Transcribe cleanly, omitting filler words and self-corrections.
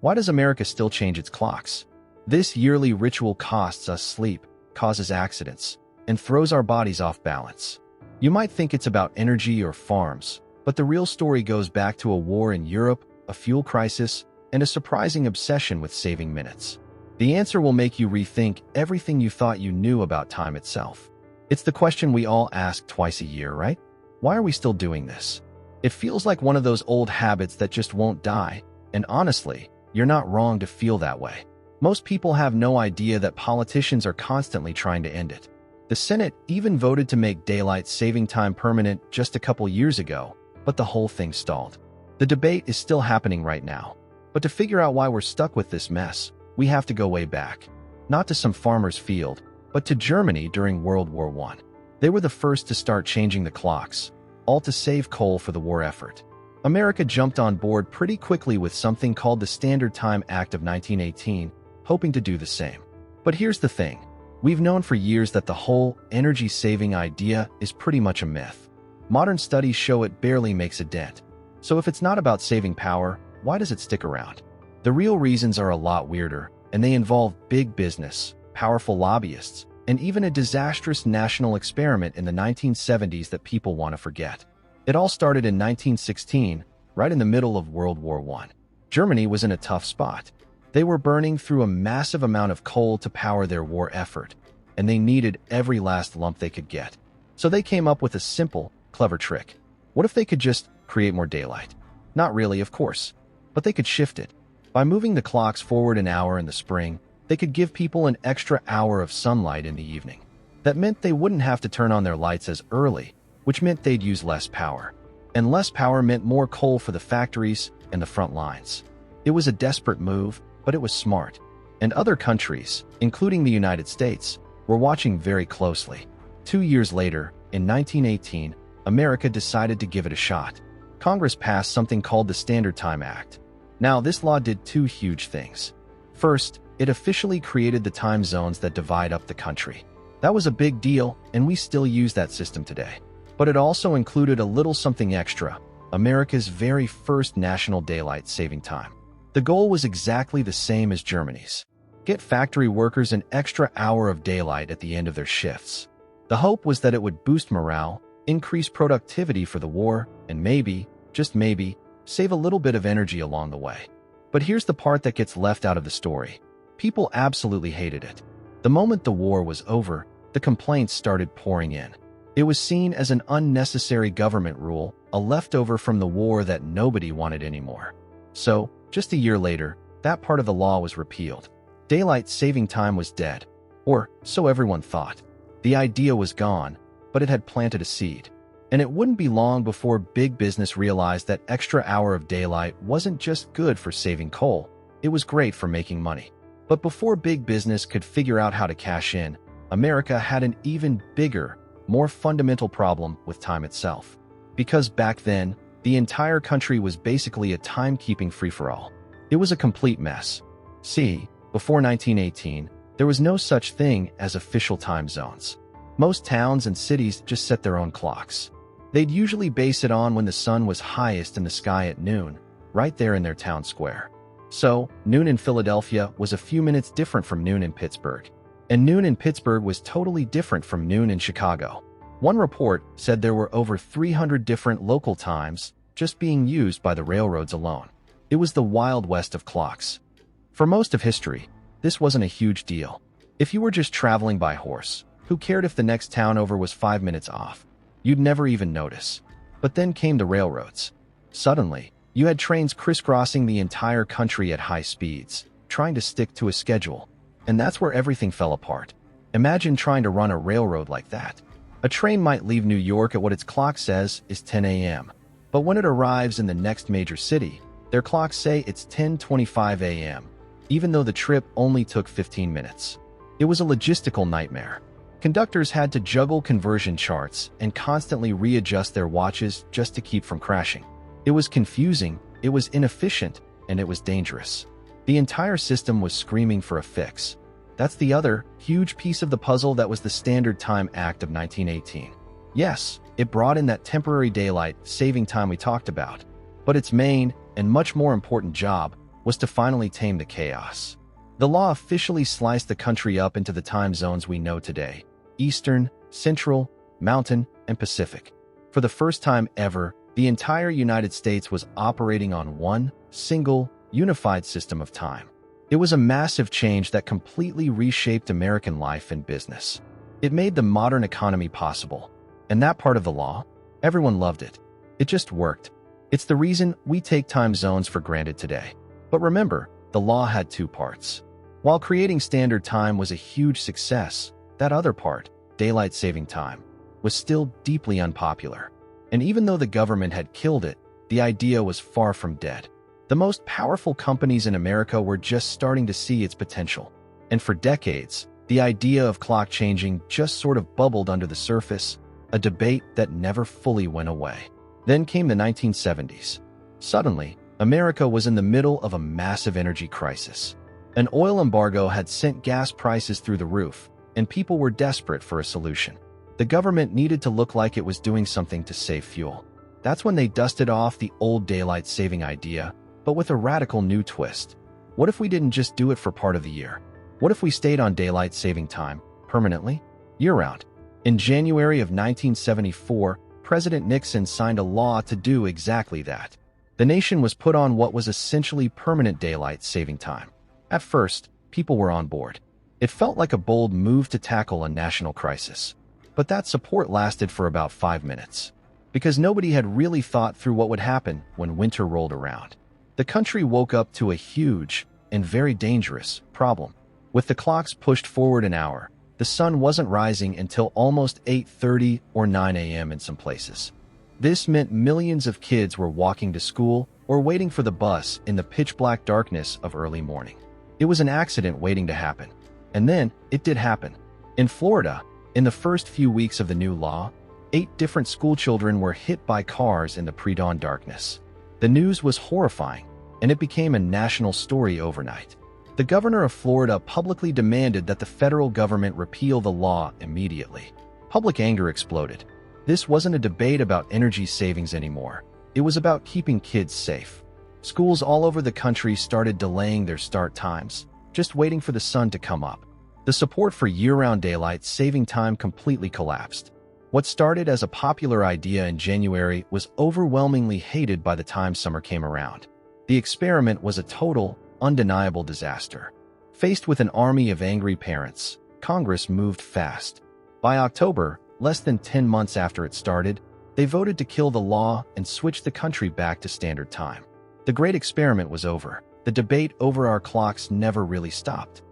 Why does America still change its clocks? This yearly ritual costs us sleep, causes accidents, and throws our bodies off balance. You might think it's about energy or farms, but the real story goes back to a war in Europe, a fuel crisis, and a surprising obsession with saving minutes. The answer will make you rethink everything you thought you knew about time itself. It's the question we all ask twice a year, right? Why are we still doing this? It feels like one of those old habits that just won't die, and honestly, you're not wrong to feel that way. Most people have no idea that politicians are constantly trying to end it. The Senate even voted to make daylight saving time permanent just a couple years ago, but the whole thing stalled. The debate is still happening right now. But to figure out why we're stuck with this mess, we have to go way back. Not to some farmer's field, but to Germany during World War I. They were the first to start changing the clocks, all to save coal for the war effort. America jumped on board pretty quickly with something called the Standard Time Act of 1918, hoping to do the same. But here's the thing. We've known for years that the whole energy-saving idea is pretty much a myth. Modern studies show it barely makes a dent. So if it's not about saving power, why does it stick around? The real reasons are a lot weirder, and they involve big business, powerful lobbyists, and even a disastrous national experiment in the 1970s that people want to forget. It all started in 1916, right in the middle of World War I. Germany was in a tough spot. They were burning through a massive amount of coal to power their war effort, and they needed every last lump they could get. So they came up with a simple, clever trick. What if they could just create more daylight? Not really, of course, but they could shift it. By moving the clocks forward an hour in the spring, they could give people an extra hour of sunlight in the evening. That meant they wouldn't have to turn on their lights as early, which meant they'd use less power. And less power meant more coal for the factories and the front lines. It was a desperate move, but it was smart. And other countries, including the United States, were watching very closely. 2 years later, in 1918, America decided to give it a shot. Congress passed something called the Standard Time Act. Now, this law did two huge things. First, it officially created the time zones that divide up the country. That was a big deal, and we still use that system today. But it also included a little something extra, America's very first national daylight saving time. The goal was exactly the same as Germany's. Get factory workers an extra hour of daylight at the end of their shifts. The hope was that it would boost morale, increase productivity for the war, and maybe, just maybe, save a little bit of energy along the way. But here's the part that gets left out of the story. People absolutely hated it. The moment the war was over, the complaints started pouring in. It was seen as an unnecessary government rule, a leftover from the war that nobody wanted anymore. So, just a year later, that part of the law was repealed. Daylight saving time was dead, or so everyone thought. The idea was gone, but it had planted a seed. And it wouldn't be long before big business realized that extra hour of daylight wasn't just good for saving coal, it was great for making money. But before big business could figure out how to cash in, America had an even bigger, more fundamental problem with time itself. Because back then, the entire country was basically a timekeeping free-for-all. It was a complete mess. See, before 1918, there was no such thing as official time zones. Most towns and cities just set their own clocks. They'd usually base it on when the sun was highest in the sky at noon, right there in their town square. So, noon in Philadelphia was a few minutes different from noon in Pittsburgh. And noon in Pittsburgh was totally different from noon in Chicago. One report said there were over 300 different local times just being used by the railroads alone. It was the Wild West of clocks. For most of history, this wasn't a huge deal. If you were just traveling by horse, who cared if the next town over was 5 minutes off? You'd never even notice. But then came the railroads. Suddenly, you had trains crisscrossing the entire country at high speeds, trying to stick to a schedule. And that's where everything fell apart. Imagine trying to run a railroad like that. A train might leave New York at what its clock says is 10 a.m. But when it arrives in the next major city, their clocks say it's 10:25 a.m., even though the trip only took 15 minutes. It was a logistical nightmare. Conductors had to juggle conversion charts and constantly readjust their watches just to keep from crashing. It was confusing, it was inefficient, and it was dangerous. The entire system was screaming for a fix. That's the other huge piece of the puzzle that was the Standard Time Act of 1918. Yes, it brought in that temporary daylight saving time we talked about. But its main, and much more important job, was to finally tame the chaos. The law officially sliced the country up into the time zones we know today: Eastern, Central, Mountain, and Pacific. For the first time ever, the entire United States was operating on one, single, unified system of time. It was a massive change that completely reshaped American life and business. It made the modern economy possible. And that part of the law, everyone loved it. It just worked. It's the reason we take time zones for granted today. But remember, the law had two parts. While creating standard time was a huge success, that other part, daylight saving time, was still deeply unpopular. And even though the government had killed it, the idea was far from dead. The most powerful companies in America were just starting to see its potential. And for decades, the idea of clock changing just sort of bubbled under the surface, a debate that never fully went away. Then came the 1970s. Suddenly, America was in the middle of a massive energy crisis. An oil embargo had sent gas prices through the roof, and people were desperate for a solution. The government needed to look like it was doing something to save fuel. That's when they dusted off the old daylight saving idea, but with a radical new twist. What if we didn't just do it for part of the year? What if we stayed on daylight saving time, permanently, year-round? In January of 1974, President Nixon signed a law to do exactly that. The nation was put on what was essentially permanent daylight saving time. At first, people were on board. It felt like a bold move to tackle a national crisis. But that support lasted for about 5 minutes, because nobody had really thought through what would happen when winter rolled around. The country woke up to a huge and very dangerous problem. With the clocks pushed forward an hour, the sun wasn't rising until almost 8:30 or 9 a.m. in some places. This meant millions of kids were walking to school or waiting for the bus in the pitch-black darkness of early morning. It was an accident waiting to happen. And then, it did happen. In Florida, in the first few weeks of the new law, 8 different schoolchildren were hit by cars in the pre-dawn darkness. The news was horrifying, and it became a national story overnight. The governor of Florida publicly demanded that the federal government repeal the law immediately. Public anger exploded. This wasn't a debate about energy savings anymore. It was about keeping kids safe. Schools all over the country started delaying their start times, just waiting for the sun to come up. The support for year-round daylight saving time completely collapsed. What started as a popular idea in January was overwhelmingly hated by the time summer came around. The experiment was a total, undeniable disaster. Faced with an army of angry parents, Congress moved fast. By October, less than 10 months after it started, they voted to kill the law and switch the country back to standard time. The great experiment was over. The debate over our clocks never really stopped.